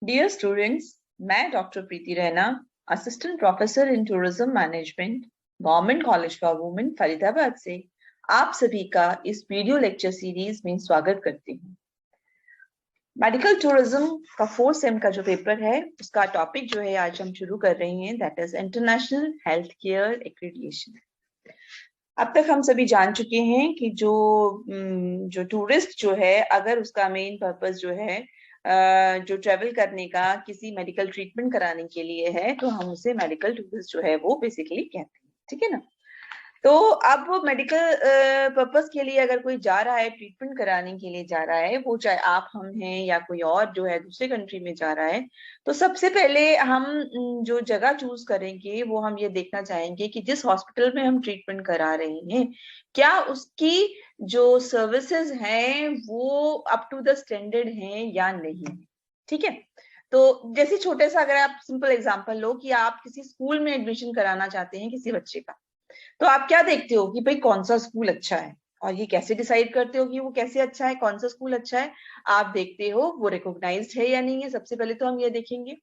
Dear students, मैं doctor Preeti Raina, assistant professor in tourism management, government college for women Faridabad से आप सभी का इस वीडियो लेक्चर सीरीज में स्वागत करती हूँ। मेडिकल टूरिज्म का 4th सेम का जो पेपर है उसका टॉपिक जो है आज हम शुरू कर रहे हैं, that is international health care accreditation. अब तक हम सभी जान चुके हैं कि जो टूरिस्ट जो है, अगर उसका मेन पर्पस जो है जो ट्रेवल करने का किसी मेडिकल ट्रीटमेंट कराने के लिए है, तो हम उसे मेडिकल टूरिस्ट जो है वो बेसिकली कहते हैं, ठीक है ना। तो अब वो मेडिकल पर्पस के लिए अगर कोई जा रहा है, ट्रीटमेंट कराने के लिए जा रहा है, वो चाहे आप हम हैं या कोई और जो है दूसरे कंट्री में जा रहा है, तो सबसे पहले हम जो जगह चूज करेंगे वो हम ये देखना चाहेंगे कि जिस हॉस्पिटल में हम ट्रीटमेंट करा रहे हैं, क्या उसकी जो सर्विसेज हैं वो अप टू द स्टैंडर्ड हैं या नहीं, ठीक है। तो जैसे छोटे सा अगर आप सिंपल एग्जांपल लो कि आप किसी स्कूल में एडमिशन कराना चाहते हैं किसी बच्चे का, तो आप क्या देखते हो कि भाई कौन सा स्कूल अच्छा है, और ये कैसे डिसाइड करते हो कि वो कैसे अच्छा है, कौन सा स्कूल अच्छा है। आप देखते हो वो रिकॉग्नाइज्ड है या नहीं है। सबसे पहले तो हम ये देखेंगे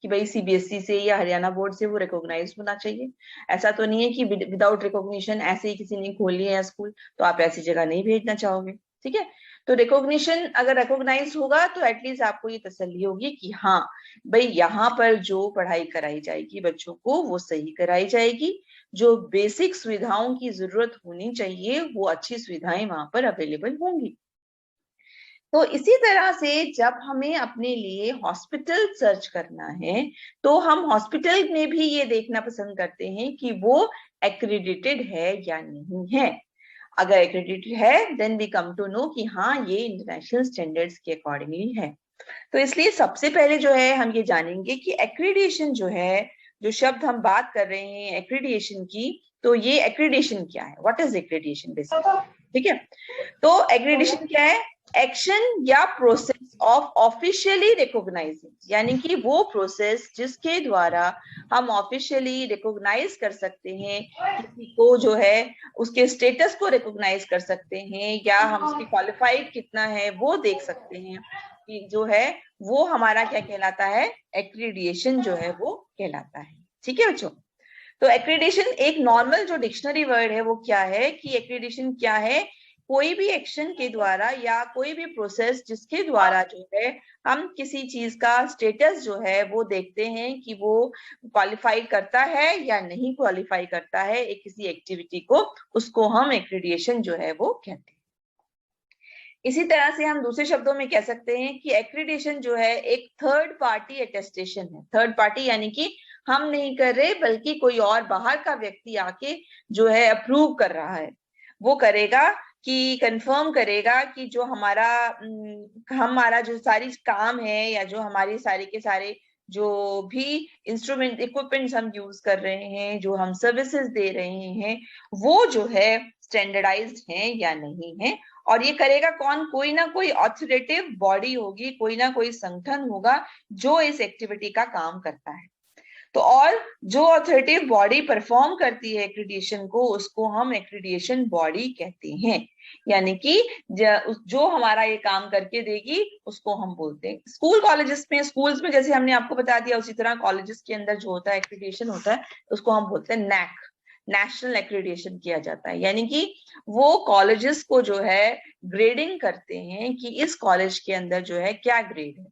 कि भाई सीबीएसई से या हरियाणा बोर्ड से वो रिकॉग्नाइज्ड होना चाहिए। ऐसा तो नहीं है कि विदाउट रिकॉग्निशन ऐसे ही किसी ने खोल लिया है स्कूल, तो आप ऐसी जगह नहीं भेजना चाहोगे, ठीक है। तो रिकॉग्निशन अगर रिकॉग्नाइज होगा तो एटलीस्ट आपको ये तसल्ली होगी कि हाँ भाई यहाँ पर जो पढ़ाई कराई जाएगी बच्चों को वो सही कराई जाएगी, जो बेसिक सुविधाओं की जरूरत होनी चाहिए वो अच्छी सुविधाएं वहां पर अवेलेबल होंगी। तो इसी तरह से जब हमें अपने लिए हॉस्पिटल सर्च करना है, तो हम हॉस्पिटल में भी ये देखना पसंद करते हैं कि वो एक्रेडिटेड है या नहीं है। अगर एक्रेडिटेड है then we come to know कि हाँ ये इंटरनेशनल स्टैंडर्ड्स के अकॉर्डिंगली है। तो इसलिए सबसे पहले जो है हम ये जानेंगे कि एक्रेडिटेशन जो है, जो शब्द हम बात कर रहे हैं एक्रेडिटेशन की, तो ये एक्रेडिटेशन क्या है, व्हाट इज एक्रेडिटेशन बेसिकली, ठीक है। तो एक्रेडिटेशन क्या है? एक्शन या प्रोसेस ऑफ ऑफिशियली रिकॉग्नाइजिंग, यानी कि वो प्रोसेस जिसके द्वारा हम ऑफिशियली रिकॉग्नाइज कर सकते हैं किसी को, जो है उसके स्टेटस को रिकॉग्नाइज कर सकते हैं, या हम उसकी क्वालिफाइड कितना है वो देख सकते हैं कि जो है वो हमारा क्या कहलाता है, एक्रेडिटेशन जो है वो कहलाता है, ठीक है बच्चों। तो एक्रेडिटेशन एक नॉर्मल जो डिक्शनरी वर्ड है वो क्या है कि एक्रेडिटेशन क्या है, कोई भी एक्शन के द्वारा या कोई भी प्रोसेस जिसके द्वारा जो है हम किसी चीज का स्टेटस जो है वो देखते हैं कि वो क्वालिफाई करता है या नहीं क्वालिफाई करता है एक किसी एक्टिविटी को, उसको हम एक्रेडिटेशन जो है वो कहते हैं। इसी तरह से हम दूसरे शब्दों में कह सकते हैं कि एक्रेडिटेशन जो है एक थर्ड पार्टी अटेस्टेशन है। थर्ड पार्टी यानी कि हम नहीं कर रहे बल्कि कोई और बाहर का व्यक्ति आके जो है अप्रूव कर रहा है, वो करेगा कि कंफर्म करेगा कि जो हमारा जो सारी काम है या जो हमारी सारी के सारे जो भी इंस्ट्रूमेंट इक्विपमेंट्स हम यूज कर रहे हैं, जो हम सर्विसेज दे रहे हैं, वो जो है स्टैंडर्डाइज्ड हैं या नहीं है। और ये करेगा कौन? कोई ना कोई ऑथोरेटिव बॉडी होगी, कोई ना कोई संगठन होगा जो इस एक्टिविटी का काम करता है। तो और जो ऑथोरेटिव बॉडी परफॉर्म करती है एक्रेडिटेशन को, उसको हम एक्रेडिटेशन बॉडी कहते हैं। यानी कि जो हमारा ये काम करके देगी उसको हम बोलते हैं। स्कूल्स में जैसे हमने आपको बता दिया, उसी तरह कॉलेजेस के अंदर जो होता है एक्रेडिटेशन होता है, उसको हम बोलते हैं नैक, नेशनल एक्रेडिटेशन किया जाता है। यानी कि वो कॉलेजेस को जो है ग्रेडिंग करते हैं कि इस कॉलेज के अंदर जो है क्या ग्रेड है।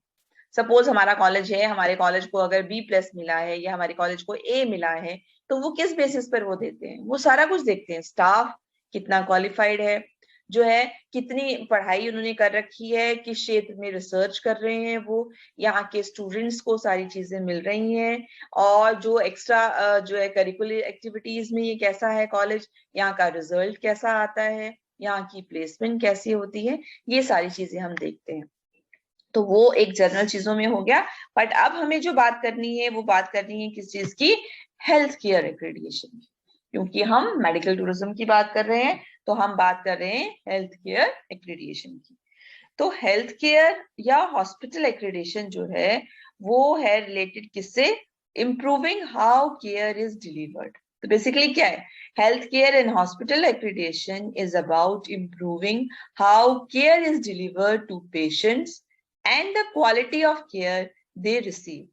सपोज हमारा कॉलेज है, हमारे कॉलेज को अगर B+ मिला है या हमारे कॉलेज को A मिला है, तो वो किस बेसिस पर वो देते हैं? वो सारा कुछ देखते हैं, स्टाफ कितना क्वालिफाइड है, जो है कितनी पढ़ाई उन्होंने कर रखी है, किस क्षेत्र में रिसर्च कर रहे हैं वो, यहाँ के स्टूडेंट्स को सारी चीजें मिल रही हैं, और जो एक्स्ट्रा जो है करिकुलर एक्टिविटीज में ये कैसा है कॉलेज, यहाँ का रिजल्ट कैसा आता है, यहाँ की प्लेसमेंट कैसी होती है, ये सारी चीजें हम देखते हैं। तो वो एक जनरल चीजों में हो गया। बट अब हमें जो बात करनी है वो बात करनी है किस चीज की? हेल्थ केयर एक्रेडिटेशन की। क्योंकि हम मेडिकल टूरिज्म की बात कर रहे हैं, तो हम बात कर रहे हैं हेल्थ केयर एक्रेडिटेशन की। तो हेल्थ केयर या हॉस्पिटल एक्रेडिटेशन जो है वो है रिलेटेड किससे? Improving how care is delivered. तो बेसिकली क्या है? Health care and hospital accreditation is about improving how care is delivered to patients and the quality of care they receive.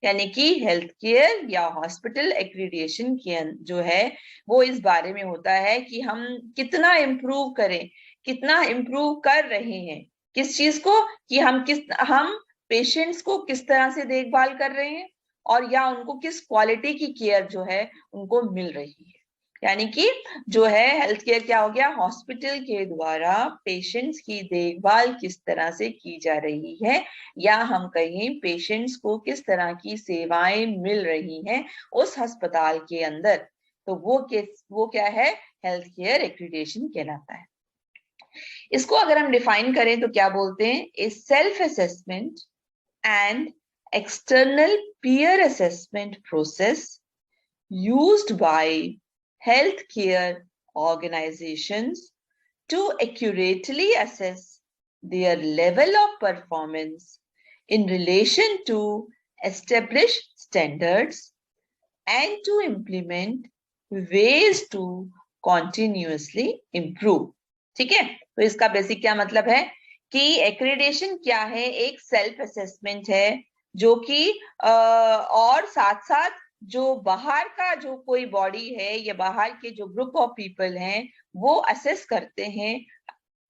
यानी कि हेल्थ केयर या हॉस्पिटल एक्रीडिएशन की जो है वो इस बारे में होता है कि हम कितना इम्प्रूव करें, कितना इम्प्रूव कर रहे हैं किस चीज को, कि हम पेशेंट्स को किस तरह से देखभाल कर रहे हैं और या उनको किस क्वालिटी की केयर जो है उनको मिल रही है। यानी कि जो है हेल्थ केयर क्या हो गया, हॉस्पिटल के द्वारा पेशेंट्स की देखभाल किस तरह से की जा रही है, या हम कहें पेशेंट्स को किस तरह की सेवाएं मिल रही हैं उस अस्पताल के अंदर, तो वो क्या है, हेल्थ केयर एक्रीडिएशन कहलाता है। इसको अगर हम डिफाइन करें तो क्या बोलते हैं, ए self assessment and external peer assessment process used by healthcare organizations to accurately assess their level of performance in relation to established standards and to implement ways to continuously improve. ठीक है, तो इसका basic क्या मतलब है कि accreditation क्या है, एक सेल्फ असेसमेंट है जो कि और साथ साथ जो बाहर का जो कोई बॉडी है या बाहर के जो ग्रुप ऑफ पीपल हैं वो असेस करते हैं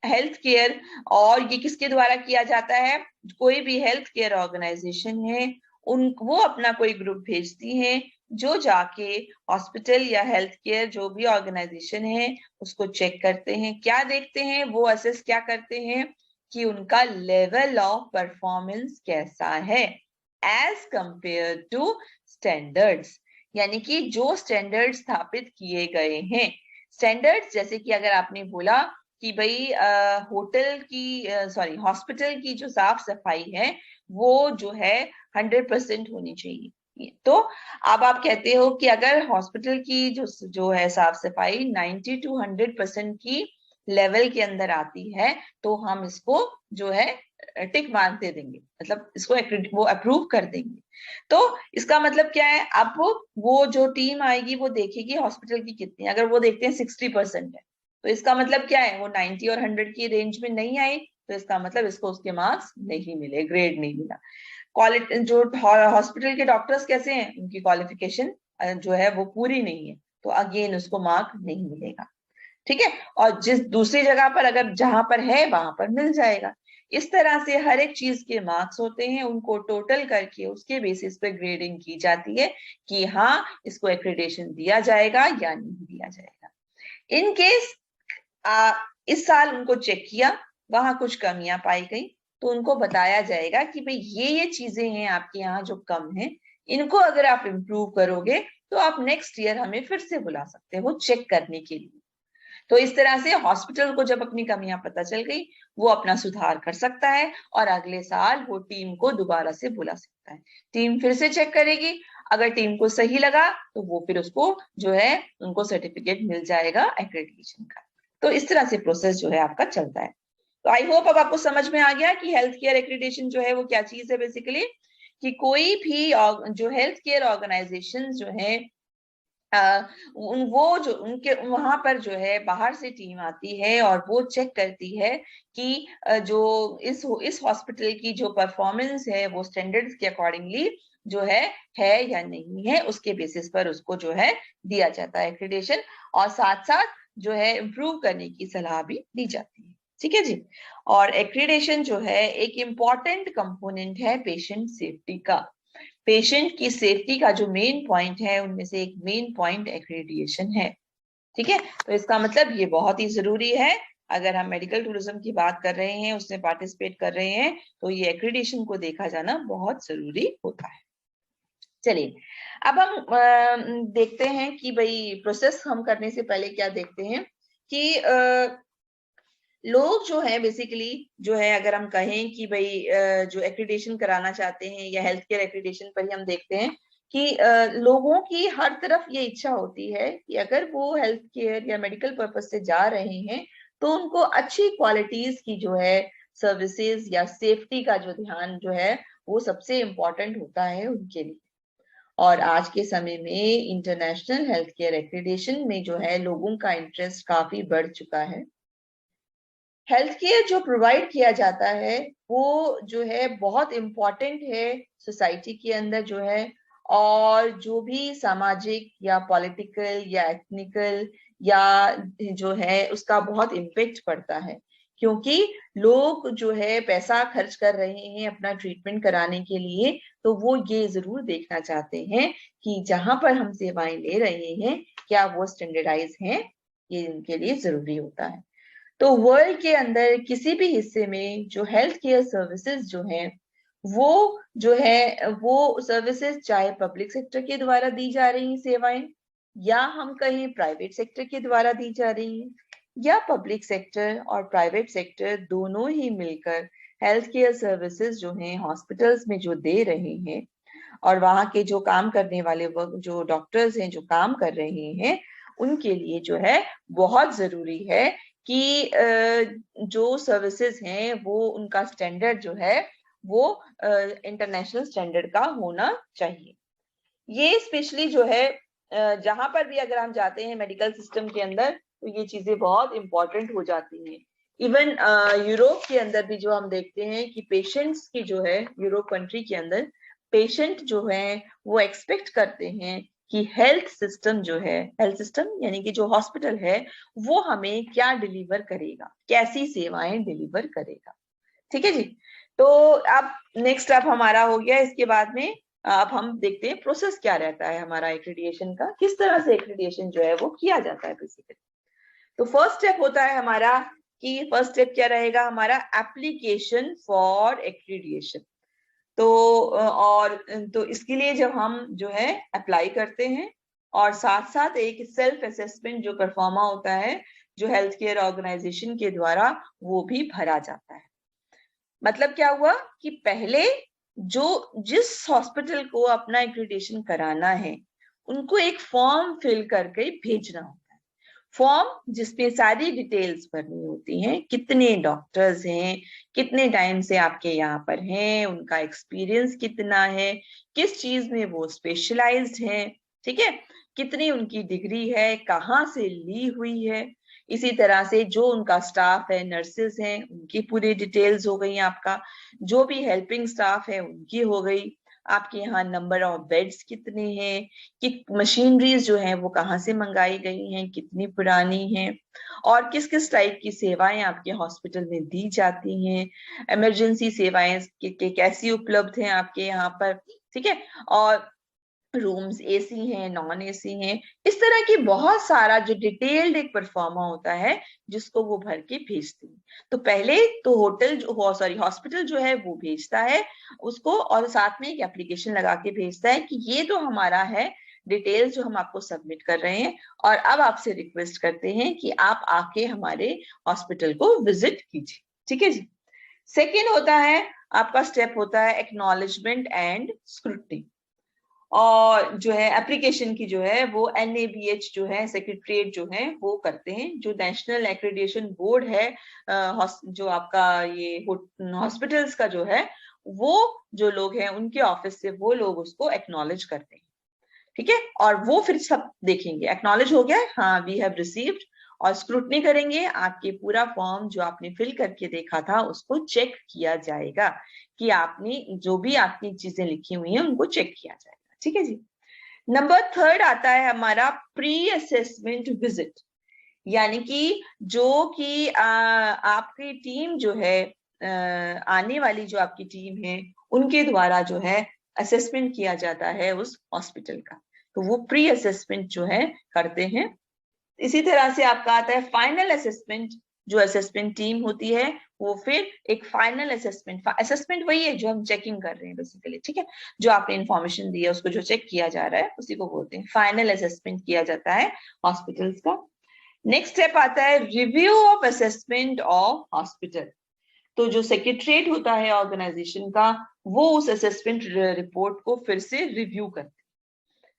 हेल्थ केयर, और ये किसके द्वारा किया जाता है, कोई भी हेल्थ केयर ऑर्गेनाइजेशन है वो अपना कोई ग्रुप भेजती हैं जो जाके हॉस्पिटल या हेल्थ केयर जो भी ऑर्गेनाइजेशन है उसको चेक करते हैं। क्या देखते हैं वो, असेस क्या करते हैं कि उनका लेवल ऑफ परफॉर्मेंस कैसा है एज कंपेयर टू स्टैंडर्ड्स, यानी कि जो स्टैंडर्ड स्थापित किए गए हैं। स्टैंडर्ड्स जैसे कि अगर आपने बोला कि भाई होटल की हॉस्पिटल की जो साफ सफाई है वो जो है 100% होनी चाहिए, तो अब आप कहते हो कि अगर हॉस्पिटल की जो है साफ सफाई 90 to 100% की लेवल के अंदर आती है तो हम इसको जो है टिक मार्क दे देंगे, मतलब इसको वो अप्रूव कर देंगे। तो इसका मतलब क्या है, अब वो जो टीम आएगी वो देखेगी हॉस्पिटल की कितनी, अगर वो देखते हैं 60% है तो इसका मतलब क्या है, वो 90 और 100 की रेंज में नहीं आई तो इसका मतलब इसको उसके मार्क्स नहीं मिले, ग्रेड नहीं मिला। क्वालिटी जो हॉस्पिटल के डॉक्टर्स कैसे हैं, उनकी क्वालिफिकेशन जो है वो पूरी नहीं है तो अगेन उसको मार्क नहीं मिलेगा। ठीक है, और जिस दूसरी जगह पर अगर जहां पर है वहां पर मिल जाएगा। इस तरह से हर एक चीज के मार्क्स होते हैं, उनको टोटल करके उसके बेसिस पे ग्रेडिंग की जाती है कि हाँ इसको एक्रेडिटेशन दिया जाएगा या नहीं दिया जाएगा। इन केस इस साल उनको चेक किया, वहां कुछ कमियां पाई गई तो उनको बताया जाएगा कि भाई ये चीजें हैं आपके यहाँ जो कम है, इनको अगर आप इम्प्रूव करोगे तो आप नेक्स्ट ईयर हमें फिर से बुला सकते हो चेक करने के लिए। तो इस तरह से हॉस्पिटल को जब अपनी कमियां पता चल गई वो अपना सुधार कर सकता है और अगले साल वो टीम को दोबारा से बुला सकता है। टीम फिर से चेक करेगी, अगर टीम को सही लगा तो वो फिर उसको जो है उनको सर्टिफिकेट मिल जाएगा एक्रेडिटेशन का। तो इस तरह से प्रोसेस जो है आपका चलता है। तो आई होप अब आपको समझ में आ गया कि हेल्थ केयर एक्रेडिटेशन जो है वो क्या चीज है बेसिकली, कि कोई भी जो हेल्थ केयर ऑर्गेनाइजेशन जो है वो जो उनके वहां पर जो है बाहर से टीम आती है और वो चेक करती है कि जो इस हॉस्पिटल की जो परफॉर्मेंस है वो स्टैंडर्ड्स के अकॉर्डिंगली जो है या नहीं है, उसके बेसिस पर उसको जो है दिया जाता है एक्रेडिटेशन, और साथ साथ जो है इम्प्रूव करने की सलाह भी दी जाती है। ठीक है जी, और एक्रेडिटेशन जो है एक इम्पॉर्टेंट कंपोनेंट है पेशेंट सेफ्टी का। पेशेंट की सेफ्टी का जो मेन पॉइंट है उनमें से एक मेन पॉइंट एक्रेडिटेशन है। ठीक है, तो इसका मतलब ये बहुत ही जरूरी है, अगर हम मेडिकल टूरिज्म की बात कर रहे हैं उसमें पार्टिसिपेट कर रहे हैं तो ये एक्रेडिटेशन को देखा जाना बहुत जरूरी होता है। चलिए अब हम देखते हैं कि भाई प्रोसेस हम करने से पहले क्या देखते हैं कि लोग जो है बेसिकली जो है अगर हम कहें कि भाई जो एक्रीडेशन कराना चाहते हैं या हेल्थ केयर एक्रीडेशन पर ही हम देखते हैं कि लोगों की हर तरफ ये इच्छा होती है कि अगर वो हेल्थ केयर या मेडिकल पर्पज से जा रहे हैं तो उनको अच्छी क्वालिटीज की जो है सर्विसेज या सेफ्टी का जो ध्यान जो है वो सबसे इम्पोर्टेंट होता है उनके लिए। और आज के समय में इंटरनेशनल हेल्थ केयर एक्रीडेशन में जो है लोगों का इंटरेस्ट काफी बढ़ चुका है। हेल्थ केयर जो प्रोवाइड किया जाता है वो जो है बहुत इम्पोर्टेंट है सोसाइटी के अंदर जो है, और जो भी सामाजिक या पॉलिटिकल या एथनिकल या जो है उसका बहुत इम्पेक्ट पड़ता है, क्योंकि लोग जो है पैसा खर्च कर रहे हैं अपना ट्रीटमेंट कराने के लिए, तो वो ये जरूर देखना चाहते हैं कि जहां पर हम सेवाएं ले रहे हैं क्या वो स्टैंडर्डाइज हैं, ये इनके लिए जरूरी होता है। तो वर्ल्ड के अंदर किसी भी हिस्से में जो हेल्थ केयर सर्विसेज जो हैं वो जो है वो सर्विसेज चाहे पब्लिक सेक्टर के द्वारा दी जा रही सेवाएं, या हम कहें प्राइवेट सेक्टर के द्वारा दी जा रही हैं, या पब्लिक सेक्टर और प्राइवेट सेक्टर दोनों ही मिलकर हेल्थ केयर सर्विसेज जो हैं हॉस्पिटल्स में जो दे रहे हैं, और वहाँ के जो काम करने वाले वर्क जो डॉक्टर्स हैं जो काम कर रहे हैं उनके लिए जो है बहुत जरूरी है कि जो सर्विसेज हैं वो उनका स्टैंडर्ड जो है वो इंटरनेशनल स्टैंडर्ड का होना चाहिए। ये स्पेशली जो है जहां पर भी अगर हम जाते हैं मेडिकल सिस्टम के अंदर तो ये चीजें बहुत इंपॉर्टेंट हो जाती हैं। इवन यूरोप के अंदर भी जो हम देखते हैं कि पेशेंट्स की जो है यूरोप कंट्री के अंदर पेशेंट जो है वो एक्सपेक्ट करते हैं कि हेल्थ सिस्टम जो है, हेल्थ सिस्टम यानी कि जो हॉस्पिटल है वो हमें क्या डिलीवर करेगा, कैसी सेवाएं डिलीवर करेगा। ठीक है जी। तो अब नेक्स्ट अब हमारा हो गया, इसके बाद में अब हम देखते हैं प्रोसेस क्या रहता है हमारा एक्रीडिएशन का, किस तरह से एक्रीडिएशन जो है वो किया जाता है बेसिकली। तो फर्स्ट स्टेप होता है हमारा कि फर्स्ट स्टेप क्या रहेगा हमारा, एप्लीकेशन फॉर एक्रीडिएशन। तो और तो इसके लिए जब हम जो है अप्लाई करते हैं और साथ साथ एक सेल्फ असेसमेंट जो परफॉर्मा होता है जो हेल्थ केयर ऑर्गेनाइजेशन के द्वारा, वो भी भरा जाता है। मतलब क्या हुआ कि पहले जो जिस हॉस्पिटल को अपना एक्रीडिटेशन कराना है उनको एक फॉर्म फिल करके भेजना होता है, फॉर्म जिसपे सारी डिटेल्स भरनी होती हैं, कितने डॉक्टर्स हैं, कितने टाइम से आपके यहाँ पर हैं, उनका एक्सपीरियंस कितना है, किस चीज में वो स्पेशलाइज्ड हैं, ठीक है, कितनी उनकी डिग्री है, कहाँ से ली हुई है, इसी तरह से जो उनका स्टाफ है, नर्सेज हैं, उनकी पूरी डिटेल्स हो गई, आपका जो भी हेल्पिंग स्टाफ है उनकी हो गई, आपके यहाँ नंबर ऑफ बेड्स कितने हैं, कि मशीनरीज जो हैं वो कहाँ से मंगाई गई हैं, कितनी पुरानी हैं, और किस किस टाइप की सेवाएं आपके हॉस्पिटल में दी जाती हैं, इमरजेंसी सेवाएं के कैसी उपलब्ध हैं आपके यहाँ पर, ठीक है, और रूम्स एसी हैं नॉन एसी हैं, इस तरह की बहुत सारा जो डिटेल्ड एक परफॉर्मा होता है जिसको वो भर के भेजते हैं। तो पहले तो होटल जो सॉरी हॉस्पिटल जो है वो भेजता है उसको, और साथ में एक एप्लीकेशन लगा के भेजता है कि ये तो हमारा है डिटेल्स जो हम आपको सबमिट कर रहे हैं, और अब आपसे रिक्वेस्ट करते हैं कि आप आके हमारे हॉस्पिटल को विजिट कीजिए। ठीक है जी। सेकेंड होता है आपका स्टेप होता है एक्नॉलेजमेंट एंड स्क्रूटनी, और जो है एप्लीकेशन की जो है वो NABH जो है सेक्रेटरीट जो है वो करते हैं, जो नेशनल एक्रेडिटेशन बोर्ड है जो आपका ये हॉस्पिटल्स का जो है, वो जो लोग हैं उनके ऑफिस से वो लोग उसको एक्नॉलेज करते हैं। ठीक है, और वो फिर सब देखेंगे एक्नॉलेज हो गया है, हाँ वी हैव रिसीव्ड, और स्क्रूटनी करेंगे, आपके पूरा फॉर्म जो आपने फिल करके देखा था उसको चेक किया जाएगा कि आपने जो भी आपकी चीजें लिखी हुई हैं उनको चेक किया जाएगा। ठीक है जी। नंबर थर्ड आता है हमारा प्री असेसमेंट विजिट, यानी कि जो कि आपकी टीम जो है आने वाली जो आपकी टीम है उनके द्वारा जो है असेसमेंट किया जाता है उस हॉस्पिटल का, तो वो प्री असेसमेंट जो है करते हैं। इसी तरह से आपका आता है फाइनल असेसमेंट, जो असेसमेंट टीम होती है वो फिर एक फाइनल असेसमेंट, असेसमेंट वही है जो हम चेकिंग कर रहे हैं बेसिकली, ठीक है, जो आपने इन्फॉर्मेशन दी है उसको जो चेक किया जा रहा है उसी को बोलते हैं फाइनल असेसमेंट किया जाता है हॉस्पिटल्स का। नेक्स्ट स्टेप आता है review of assessment of hospital, तो जो सेक्रेटरीट होता है ऑर्गेनाइजेशन का वो उस असेसमेंट रिपोर्ट को फिर से रिव्यू करते हैं।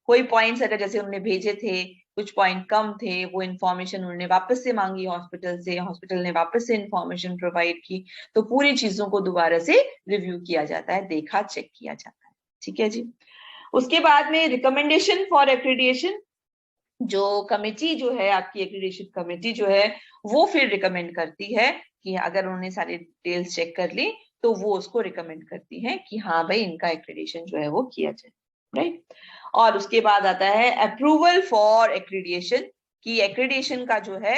कोई पॉइंट्स अगर जैसे उन्होंने भेजे थे कुछ पॉइंट कम थे, वो इन्फॉर्मेशन उन्होंने वापस से मांगी हॉस्पिटल से, हॉस्पिटल ने वापस से इन्फॉर्मेशन प्रोवाइड की, तो पूरी चीजों को दोबारा से रिव्यू किया जाता है, देखा चेक किया जाता है। ठीक है जी। उसके बाद में रिकमेंडेशन फॉर एक्रीडिएशन, जो कमेटी जो है आपकी एक्रीडिएशन कमेटी जो है वो फिर रिकमेंड करती है कि अगर उन्होंने सारी डिटेल्स चेक कर ली तो वो उसको रिकमेंड करती है कि हाँ भाई इनका एक्रेडिटेशन जो है वो किया जाए, राइट। और उसके बाद आता है अप्रूवल फॉर एक्रेडिटेशन, कि एक्रेडिटेशन का जो है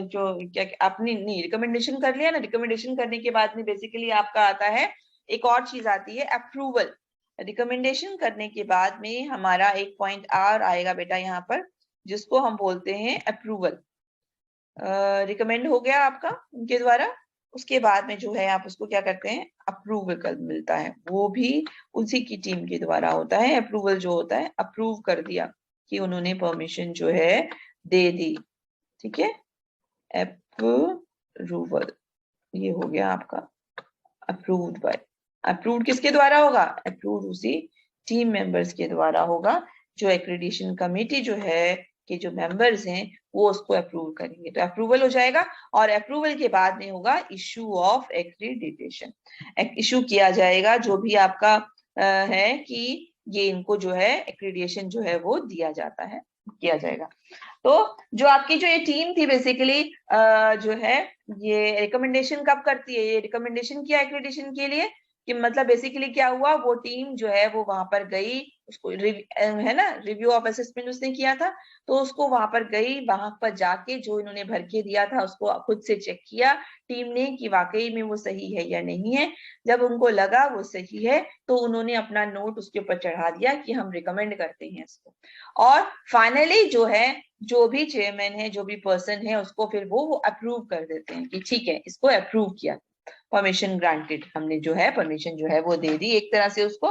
जो क्या आपने नहीं रिकमेंडेशन कर लिया ना, रिकमेंडेशन करने के बाद में बेसिकली आपका आता है एक और चीज आती है अप्रूवल। रिकमेंडेशन करने के बाद में हमारा एक पॉइंट और आएगा बेटा यहाँ पर, जिसको हम बोलते हैं अप्रूवल। रिकमेंड हो गया आपका उनके द्वारा, उसके बाद में जो है आप उसको क्या करते हैं अप्रूवल कर मिलता है, वो भी उसी की टीम के द्वारा होता है। अप्रूवल जो होता है अप्रूव कर दिया कि उन्होंने परमिशन जो है दे दी, ठीक है, अप्रूवल ये हो गया आपका अप्रूव्ड बाय। अप्रूव्ड किसके द्वारा होगा, अप्रूव्ड उसी टीम मेंबर्स के द्वारा होगा, जो एक्रेडिटेशन कमेटी जो है के जो मेंबर्स हैं वो उसको अप्रूव करेंगे, तो अप्रूवल हो जाएगा। और अप्रूवल के बाद में होगा इशू ऑफ एक्रेडिटेशन, इशू किया जाएगा जो भी आपका है कि ये इनको जो है एक्रेडिटेशन जो है वो दिया जाता है, किया जाएगा। तो जो आपकी जो ये टीम थी बेसिकली जो है ये रिकमेंडेशन कब करती है, ये रिकमेंडेशन किया एक्रेडिटेशन के लिए कि मतलब बेसिकली क्या हुआ, वो टीम जो है वो वहां पर गई, उसको है ना रिव्यू ऑफ असेसमेंट उसने किया था, तो उसको वहां पर गई, वहां पर जाके जो इन्होंने भर के दिया था उसको खुद से चेक किया टीम ने कि वाकई में वो सही है या नहीं है। जब उनको लगा वो सही है तो उन्होंने अपना नोट उसके ऊपर चढ़ा दिया कि हम रिकमेंड करते हैं इसको। और फाइनली जो है जो भी चेयरमैन है जो भी पर्सन है उसको फिर वो अप्रूव कर देते हैं कि ठीक है इसको अप्रूव किया, परमिशन ग्रांटेड, हमने जो है परमिशन जो है वो दे दी एक तरह से उसको।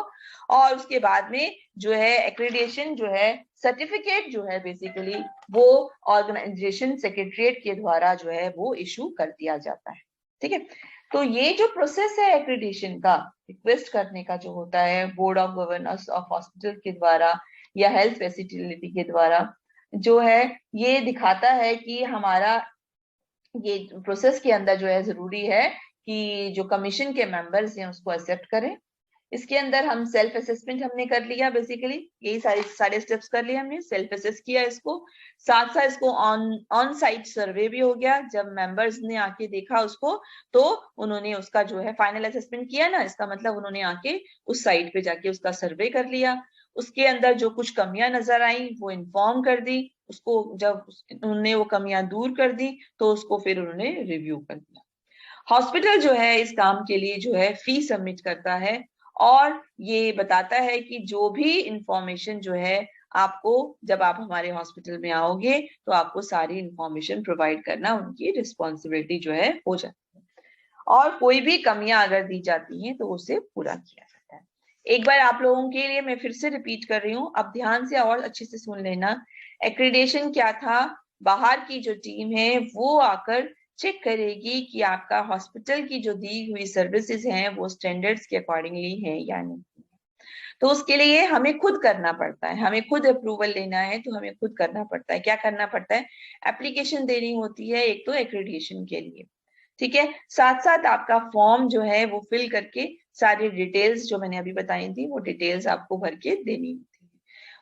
और उसके बाद में जो है एक्रेडिटेशन जो है सर्टिफिकेट जो है बेसिकली वो ऑर्गेनाइजेशन सेक्रेटरीट के द्वारा जो है वो इशू कर दिया जाता है, ठीक है। तो ये जो प्रोसेस है एक्रेडिटेशन का रिक्वेस्ट करने का जो होता है board of governors of hospital के द्वारा या हेल्थ फैसिलिटी के द्वारा, जो है ये दिखाता है कि हमारा ये प्रोसेस के अंदर जो है जरूरी है कि जो कमीशन के मेंबर्स हैं उसको एक्सेप्ट करें। इसके अंदर हम सेल्फ असेसमेंट हमने कर लिया, बेसिकली यही सारे स्टेप्स कर लिए हमने, सेल्फ असेस किया इसको, साथ साथ इसको ऑन साइट सर्वे भी हो गया। जब मेंबर्स ने आके देखा उसको तो उन्होंने उसका जो है फाइनल असेसमेंट किया ना, इसका मतलब उन्होंने आके उस साइट पे जाके उसका सर्वे कर लिया। उसके अंदर जो कुछ कमियां नजर आई वो इन्फॉर्म कर दी उसको, जब उन्होंने वो कमियां दूर कर दी तो उसको फिर उन्होंने रिव्यू कर दिया। हॉस्पिटल जो है इस काम के लिए जो है फी सबमिट करता है और ये बताता है कि जो भी इंफॉर्मेशन जो है आपको जब आप हमारे हॉस्पिटल में आओगे तो आपको सारी इंफॉर्मेशन प्रोवाइड करना उनकी रिस्पॉन्सिबिलिटी जो है हो जाती है, और कोई भी कमियां अगर दी जाती हैं तो उसे पूरा किया जाता है। एक बार आप लोगों के लिए मैं फिर से रिपीट कर रही हूँ, अब ध्यान से और अच्छे से सुन लेना। एक्रेडिटेशन क्या था, बाहर की जो टीम है वो आकर चेक करेगी कि आपका हॉस्पिटल की जो दी हुई सर्विसेज हैं वो स्टैंडर्ड्स के अकॉर्डिंगली है या नहीं। तो उसके लिए हमें खुद करना पड़ता है, हमें खुद अप्रूवल लेना है तो हमें खुद करना पड़ता है। क्या करना पड़ता है, एप्लीकेशन देनी होती है एक तो एक्रेडिटेशन के लिए, ठीक है, साथ साथ आपका फॉर्म जो है वो फिल करके सारी डिटेल्स जो मैंने अभी बताई थी वो डिटेल्स आपको भर के देनी होती है।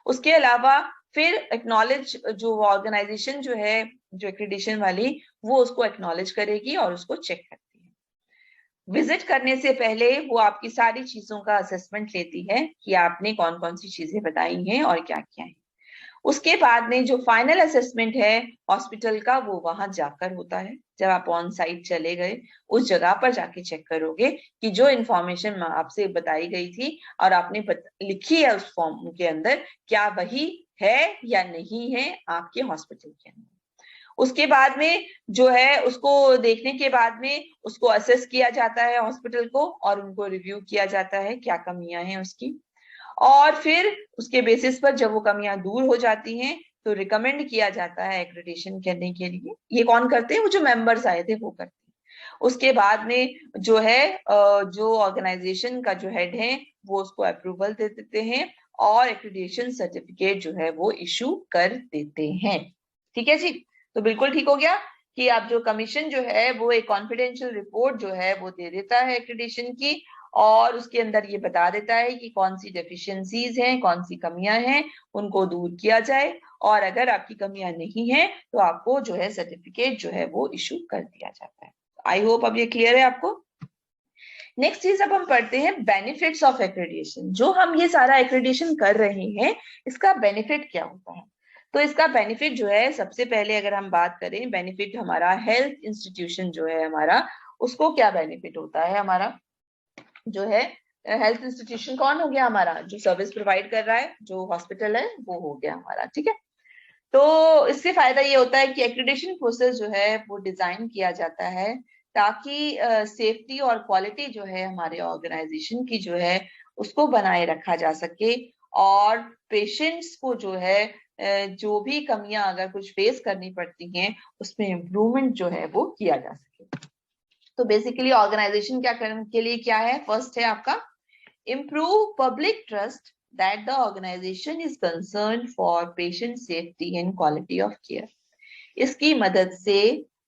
उसके अलावा फिर एक्नॉलेज जो ऑर्गेनाइजेशन जो है जो एक्रेडिटेशन वाली वो उसको एक्नॉलेज करेगी और उसको चेक करती है। विजिट करने से पहले वो आपकी सारी चीजों का असेसमेंट लेती है कि आपने कौन कौन सी चीजें बताई हैं और क्या क्या है। उसके बाद में जो फाइनल असेसमेंट है हॉस्पिटल का वो वहां जाकर होता है। जब आप ऑन साइट चले गए उस जगह पर जाके चेक करोगे कि जो इन्फॉर्मेशन आपसे बताई गई थी और आपने लिखी है उस फॉर्म के अंदर क्या वही है या नहीं है आपके हॉस्पिटल के अंदर। उसके बाद में जो है उसको देखने के बाद में उसको असेस किया जाता है हॉस्पिटल को और उनको रिव्यू किया जाता है क्या कमियां हैं उसकी, और फिर उसके बेसिस पर जब वो कमियां दूर हो जाती हैं तो रिकमेंड किया जाता है एक्रेडिटेशन करने के लिए। ये कौन करते हैं, वो जो मेंबर्स आए थे वो करते हैं। उसके बाद में जो है जो ऑर्गेनाइजेशन का जो हेड है वो उसको अप्रूवल दे देते हैं और एक्रेडिटेशन सर्टिफिकेट जो है वो इशू कर देते हैं। ठीक है जी, तो बिल्कुल ठीक हो गया कि आप जो कमीशन जो है वो एक कॉन्फिडेंशियल रिपोर्ट जो है वो दे देता है एक्रेडिटेशन की, और उसके अंदर ये बता देता है कि कौन सी डेफिशिएंसीज हैं, कौन सी कमियां हैं, उनको दूर किया जाए, और अगर आपकी कमियां नहीं है तो आपको जो है सर्टिफिकेट जो है वो इशू कर दिया जाता है। आई होप अब ये क्लियर है आपको। नेक्स्ट चीज अब हम पढ़ते हैं बेनिफिट्स ऑफ एक्रेडिटेशन। जो हम ये सारा एक्रेडिटेशन कर रहे हैं, इसका बेनिफिट क्या होता है? तो इसका बेनिफिट जो है, सबसे पहले अगर हम बात करें बेनिफिट, हमारा हेल्थ इंस्टीट्यूशन जो है हमारा, उसको क्या बेनिफिट होता है? हमारा जो है हेल्थ इंस्टीट्यूशन कौन हो गया? हमारा जो सर्विस प्रोवाइड कर रहा है, जो हॉस्पिटल है, वो हो गया हमारा, ठीक है। तो इससे फायदा ये होता है कि एक्रेडिटेशन प्रोसेस जो है वो डिजाइन किया जाता है ताकि सेफ्टी और क्वालिटी जो है हमारे ऑर्गेनाइजेशन की जो है उसको बनाए रखा जा सके, और पेशेंट्स को जो है जो भी कमियां अगर कुछ फेस करनी पड़ती हैं उसमें इम्प्रूवमेंट जो है वो किया जा सके। तो बेसिकली ऑर्गेनाइजेशन क्या करने के लिए क्या है? फर्स्ट है आपका improve public trust that the organization is concerned for patient safety and quality of care। इसकी मदद से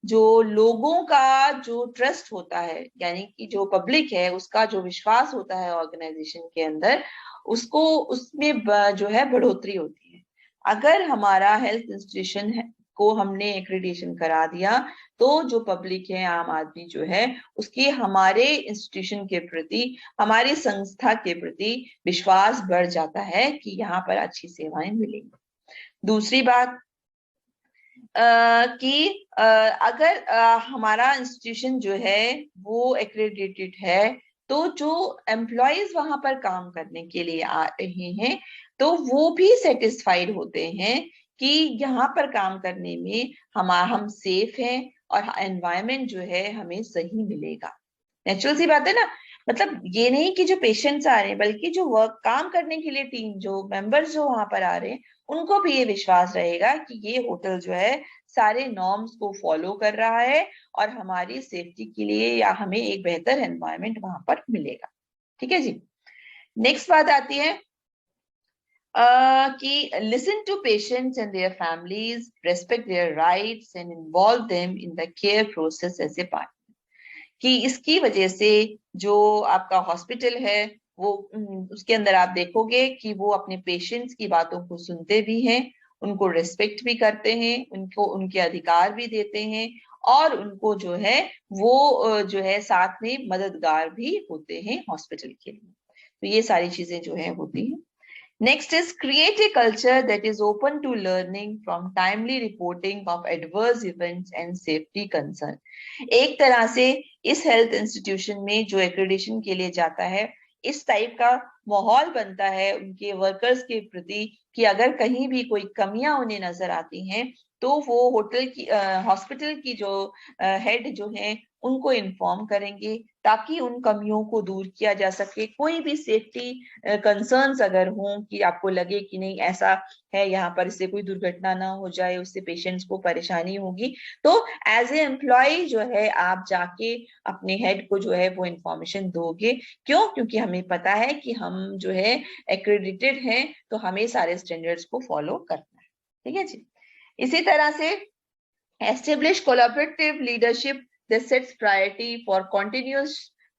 जो लोगों का जो ट्रस्ट होता है, यानी कि जो पब्लिक है उसका जो विश्वास होता है ऑर्गेनाइजेशन के अंदर, उसको उसमें जो है बढ़ोतरी होती है। अगर हमारा हेल्थ इंस्टीट्यूशन को हमने एक्रेडिटेशन करा दिया तो जो पब्लिक है, आम आदमी जो है, उसकी हमारे इंस्टीट्यूशन के प्रति, हमारी संस्था के प्रति विश्वास बढ़ जाता है कि यहाँ पर अच्छी सेवाएं मिलेंगी। दूसरी बात कि अगर हमारा इंस्टीट्यूशन जो है वो एक्रेडिटेड है तो जो एम्प्लॉयज वहां पर काम करने के लिए आ रहे हैं तो वो भी सेटिस्फाइड होते हैं कि यहाँ पर काम करने में हम सेफ हैं और एनवायरनमेंट जो है हमें सही मिलेगा। नेचुरल सी बात है ना। मतलब ये नहीं कि जो पेशेंट्स आ रहे हैं, बल्कि जो वर्क काम करने के लिए टीम, जो मेंबर्स जो वहां पर आ रहे हैं, उनको भी ये विश्वास रहेगा कि ये होटल जो है सारे नॉर्म्स को फॉलो कर रहा है और हमारी सेफ्टी के लिए या हमें एक बेहतर एनवायरनमेंट वहां पर मिलेगा। ठीक है जी। नेक्स्ट बात आती है कि listen to patients and their families, respect their rights and involve them in the care process as a part. कि इसकी वजह से जो आपका हॉस्पिटल है वो उसके अंदर आप देखोगे कि वो अपने पेशेंट्स की बातों को सुनते भी हैं, उनको रिस्पेक्ट भी करते हैं, उनको उनके अधिकार भी देते हैं, और उनको जो है वो जो है साथ में मददगार भी होते हैं हॉस्पिटल के लिए। तो ये सारी चीजें जो है होती हैं। Next is create a culture that is open to learning from timely reporting of adverse events and safety concern। एक तरह से इस हेल्थ इंस्टीट्यूशन में जो एक्रेडिटेशन के लिए जाता है, इस टाइप का माहौल बनता है उनके वर्कर्स के प्रति कि अगर कहीं भी कोई कमियां उन्हें नजर आती हैं तो वो होटल की हॉस्पिटल की जो हेड जो है उनको इन्फॉर्म करेंगे ताकि उन कमियों को दूर किया जा सके। कोई भी सेफ्टी कंसर्न्स अगर हों कि आपको लगे कि नहीं ऐसा है यहाँ पर, इससे कोई दुर्घटना ना हो जाए, उससे पेशेंट्स को परेशानी होगी, तो एज ए एम्प्लॉय जो है आप जाके अपने हेड को जो है वो इंफॉर्मेशन दोगे। क्यों? क्योंकि हमें पता है कि हम जो है एक्रेडिटेड हैं तो हमें सारे स्टैंडर्ड्स को फॉलो करना है। ठीक है जी। इसी तरह से establish collaborative leadership that sets priority for continuous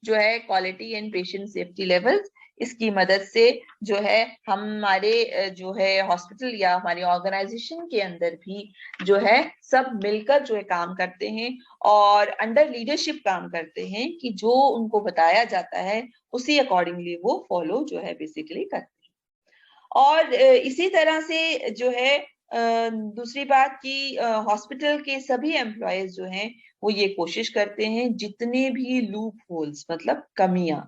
जो है quality and patient safety levels. इसकी मदद से जो है हमारे जो है हॉस्पिटल या हमारी ऑर्गेनाइजेशन के अंदर भी जो है सब मिलकर जो है काम करते हैं और अंडर लीडरशिप काम करते हैं कि जो उनको बताया जाता है उसी अकॉर्डिंगली वो फॉलो जो है बेसिकली करते हैं। और इसी तरह से जो है दूसरी बात कि हॉस्पिटल के सभी एम्प्लॉयज जो हैं वो ये कोशिश करते हैं जितने भी लूप होल्स, मतलब कमियां,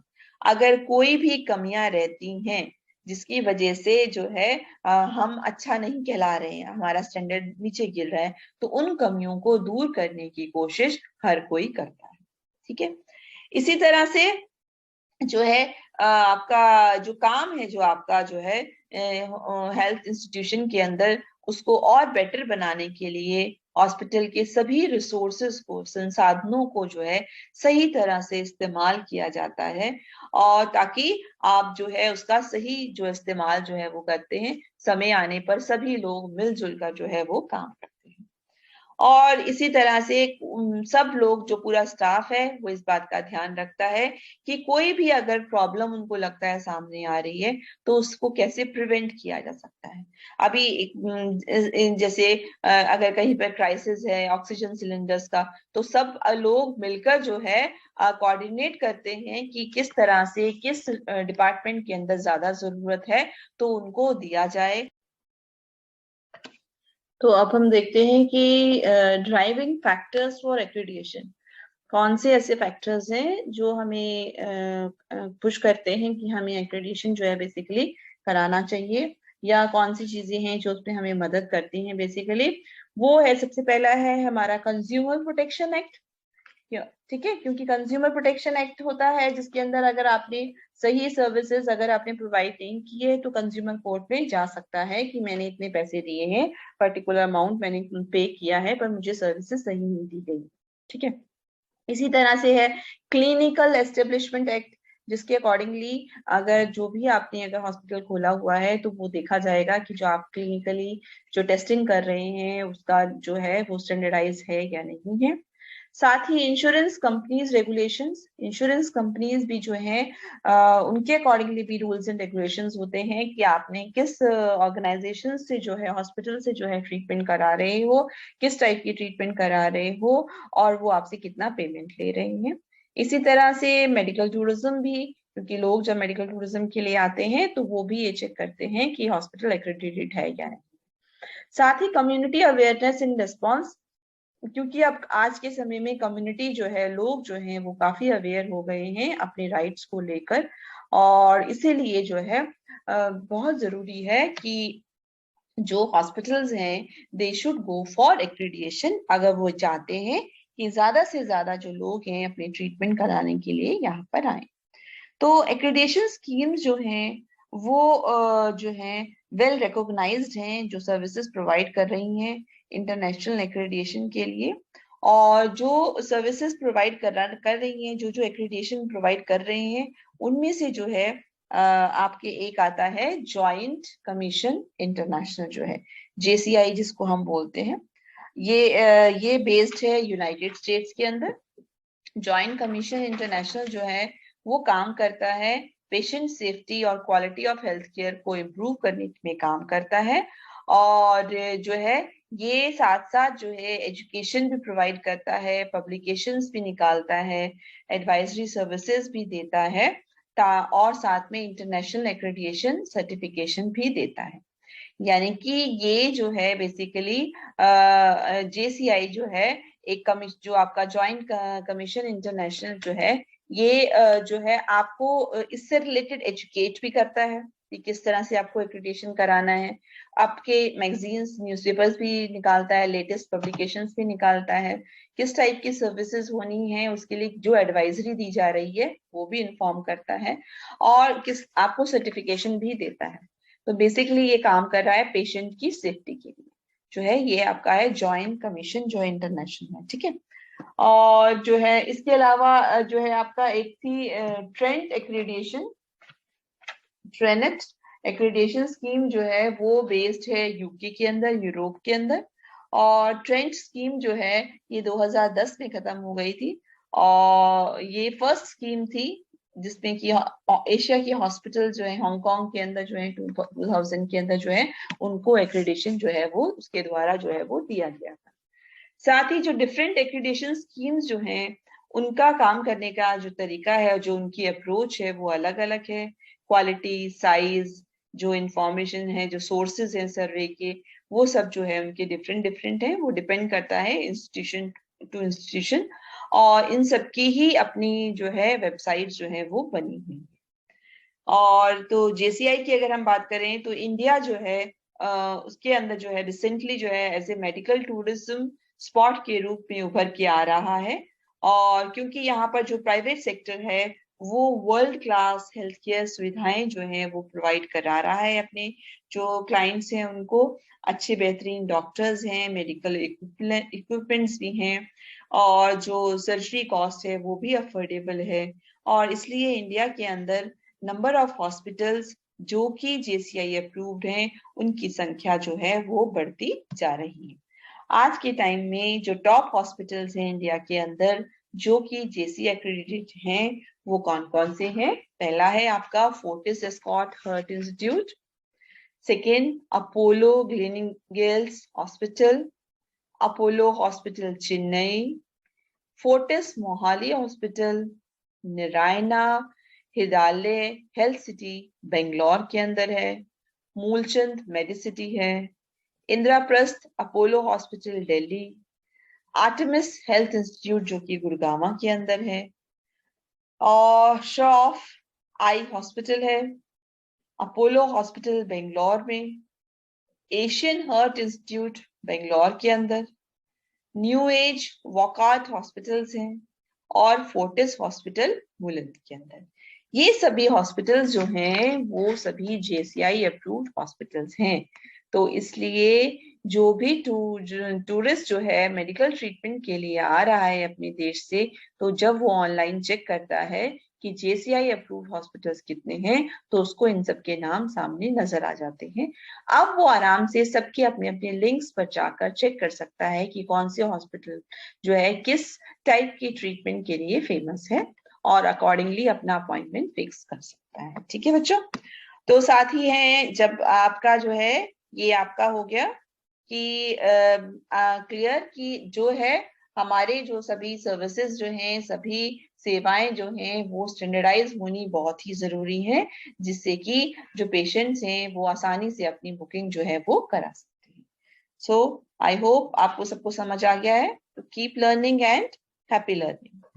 अगर कोई भी कमियां रहती हैं जिसकी वजह से जो है हम अच्छा नहीं कहला रहे हैं, हमारा स्टैंडर्ड नीचे गिर रहा है, तो उन कमियों को दूर करने की कोशिश हर कोई करता है। ठीक है। इसी तरह से जो है आपका जो काम है, जो आपका जो है हेल्थ इंस्टीट्यूशन के अंदर, उसको और बेटर बनाने के लिए हॉस्पिटल के सभी रिसोर्सेज को, संसाधनों को जो है सही तरह से इस्तेमाल किया जाता है, और ताकि आप जो है उसका सही जो इस्तेमाल जो है वो करते हैं, समय आने पर सभी लोग मिलजुल कर जो है वो काम करते हैं। और इसी तरह से सब लोग जो पूरा स्टाफ है वो इस बात का ध्यान रखता है कि कोई भी अगर प्रॉब्लम उनको लगता है सामने आ रही है तो उसको कैसे प्रिवेंट किया जा सकता है। अभी जैसे अगर कहीं पर क्राइसिस है ऑक्सीजन सिलेंडर्स का, तो सब लोग मिलकर जो है कोऑर्डिनेट करते हैं कि किस तरह से किस डिपार्टमेंट के अंदर ज्यादा जरूरत है तो उनको दिया जाए। तो अब हम देखते हैं कि ड्राइविंग फैक्टर्स फॉर एक्रीडिएशन, कौन से ऐसे फैक्टर्स हैं जो हमें पुश करते हैं कि हमें एक्रीडिएशन जो है बेसिकली कराना चाहिए, या कौन सी चीजें हैं जो उसमें हमें मदद करती हैं बेसिकली। वो है, सबसे पहला है हमारा कंज्यूमर प्रोटेक्शन एक्ट। ठीक है, क्योंकि कंज्यूमर प्रोटेक्शन एक्ट होता है जिसके अंदर अगर आपने सही सर्विसेज अगर आपने प्रोवाइड नहीं किए तो कंज्यूमर कोर्ट में जा सकता है कि मैंने इतने पैसे दिए हैं, पर्टिकुलर अमाउंट मैंने पे किया है, पर मुझे सर्विसेज सही नहीं दी गई। ठीक है, इसी तरह से है क्लिनिकल एस्टेब्लिशमेंट एक्ट, जिसके अकॉर्डिंगली अगर जो भी आपने अगर हॉस्पिटल खोला हुआ है तो वो देखा जाएगा कि जो आप क्लिनिकली जो टेस्टिंग कर रहे हैं उसका जो है वो स्टैंडर्डाइज है या नहीं है। साथ ही insurance companies regulations, insurance companies भी जो है उनके अकॉर्डिंगली भी रूल्स एंड रेगुलेशंस होते हैं कि आपने किस ऑर्गेनाइजेशन से जो है हॉस्पिटल से जो है ट्रीटमेंट करा रहे हो, किस टाइप की ट्रीटमेंट करा रहे हो और वो आपसे कितना पेमेंट ले रहे हैं। इसी तरह से मेडिकल टूरिज्म भी, क्योंकि लोग जब मेडिकल टूरिज्म के लिए आते हैं तो वो भी ये चेक करते हैं कि हॉस्पिटल एक्रेडिटेड है या नहीं। साथ ही कम्युनिटी अवेयरनेस इन रिस्पॉन्स, क्योंकि अब आज के समय में कम्युनिटी जो है लोग जो हैं वो काफी अवेयर हो गए हैं अपने राइट्स को लेकर, और इसीलिए जो है बहुत जरूरी है कि जो हॉस्पिटल्स हैं they should go for accreditation अगर वो चाहते हैं कि ज्यादा से ज्यादा जो लोग हैं अपने ट्रीटमेंट कराने के लिए यहाँ पर आए। तो एक्रीडिएशन स्कीम्स जो हैं वो जो हैं वेल रिकॉग्नाइज्ड हैं, जो सर्विसेज प्रोवाइड कर रही हैं इंटरनेशनल एक्रीडिएशन के लिए। और जो सर्विसेज प्रोवाइड कर रही हैं, जो जो एक्रीडिएशन प्रोवाइड कर रहे हैं उनमें से जो है आपके एक आता है जॉइंट कमीशन इंटरनेशनल, जो है JCI जिसको हम बोलते हैं। ये बेस्ड है यूनाइटेड स्टेट्स के अंदर। जॉइंट कमीशन इंटरनेशनल जो है वो काम करता है पेशेंट सेफ्टी और क्वालिटी ऑफ हेल्थ केयर को इम्प्रूव करने में काम करता है, और जो है ये साथ साथ जो है एजुकेशन भी प्रोवाइड करता है, पब्लिकेशंस भी निकालता है, एडवाइजरी सर्विसेज भी देता है, और साथ में इंटरनेशनल एक्रेडिएशन सर्टिफिकेशन भी देता है। यानी कि ये जो है बेसिकली JCI जो है एक जो आपका जॉइंट कमीशन इंटरनेशनल जो है ये जो है आपको इससे रिलेटेड एजुकेट भी करता है कि किस तरह से आपको एक्रेडिटेशन कराना है। आपके मैगजीन्स न्यूज़पेपर्स भी निकालता है, लेटेस्ट पब्लिकेशंस भी निकालता है, किस टाइप की सर्विसेज होनी है उसके लिए जो एडवाइजरी दी जा रही है वो भी इन्फॉर्म करता है, और किस आपको सर्टिफिकेशन भी देता है। तो बेसिकली ये काम कर रहा है पेशेंट की सेफ्टी के लिए, जो है ये आपका है जॉइंट कमीशन जो इंटरनेशनल है। ठीक है, और जो है इसके अलावा जो है आपका एक थी Trent accreditation, Truenat accreditation scheme जो है वो बेस्ड है यूके के अंदर, यूरोप के अंदर। और ट्रेंट स्कीम जो है ये 2010 में खत्म हो गई थी, और ये फर्स्ट स्कीम थी जिसमें कि एशिया के हॉस्पिटल जो है हांगकांग के अंदर जो है 2000 के अंदर जो है उनको एक्रीडिएशन जो है वो उसके द्वारा जो है वो दिया गया था। साथ ही जो डिफरेंट एक्रीडिएशन स्कीम्स जो हैं उनका काम करने का जो तरीका है, जो उनकी अप्रोच है वो अलग अलग है। क्वालिटी, साइज, जो इंफॉर्मेशन है, जो सोर्सेज हैं सर्वे के, वो सब जो है उनके डिफरेंट डिफरेंट है, वो डिपेंड करता है इंस्टीट्यूशन टू इंस्टीट्यूशन, और इन सब की ही अपनी जो है वेबसाइट जो है वो बनी हुई है। और तो JCI की अगर हम बात करें तो इंडिया जो है उसके अंदर जो है रिसेंटली जो है as a medical tourism spot के रूप में उभर के आ रहा है, और क्योंकि यहाँ पर जो प्राइवेट सेक्टर है वो वर्ल्ड क्लास हेल्थ केयर सुविधाएं जो है वो प्रोवाइड करा रहा है अपने जो क्लाइंट्स हैं उनको। अच्छे बेहतरीन डॉक्टर्स हैं, मेडिकल इक्विपमेंट्स भी हैं, और जो सर्जरी कॉस्ट है वो भी अफोर्डेबल है, और इसलिए इंडिया के अंदर नंबर ऑफ हॉस्पिटल्स जो कि JCI अप्रूव्ड हैं उनकी संख्या जो है वो बढ़ती जा रही है। आज के टाइम में जो टॉप हॉस्पिटल्स हैं इंडिया के अंदर जो कि जेसी एक्रेडिटेड हैं वो कौन कौन से हैं? पहला है आपका Fortis Escorts heart institute, second Apollo Gleneagles hospital, Apollo hospital Chennai, Fortis Mohali hospital, Narayana Hrudayalaya health city Bangalore के अंदर है, मूलचंद मेडिसिटी है, Indraprastha Apollo hospital Delhi, Artemis health institute जो कि गुड़गांव के अंदर है, और श्रॉफ आई हॉस्पिटल है, अपोलो हॉस्पिटल बेंगलोर में, एशियन हार्ट इंस्टीट्यूट बेंगलोर के अंदर, न्यू एज वॉकार्ट हॉस्पिटल्स हैं और फोर्टिस हॉस्पिटल बुलंद के अंदर। ये सभी हॉस्पिटल्स जो हैं वो सभी जेसीआई अप्रूव्ड हॉस्पिटल्स हैं। तो इसलिए जो भी टूरिस्ट जो है मेडिकल ट्रीटमेंट के लिए आ रहा है अपने देश से, तो जब वो ऑनलाइन चेक करता है कि जेसीआई अप्रूव्ड हॉस्पिटल्स कितने हैं तो उसको इन सब के नाम सामने नजर आ जाते हैं। अब वो आराम से सबके अपने अपने लिंक्स पर जाकर चेक कर सकता है कि कौन से हॉस्पिटल जो है किस टाइप की ट्रीटमेंट के लिए फेमस है और अकॉर्डिंगली अपना अपॉइंटमेंट फिक्स कर सकता है। ठीक है बच्चों, तो साथ ही है जब आपका जो है ये आपका हो गया कि क्लियर कि जो है हमारे जो सभी सर्विसेज जो हैं सभी सेवाएं जो हैं वो स्टैंडर्डाइज होनी बहुत ही जरूरी है, जिससे कि जो पेशेंट्स हैं वो आसानी से अपनी बुकिंग जो है वो करा सकते हैं। सो आई होप आपको सबको समझ आ गया है। तो keep learning and happy learning.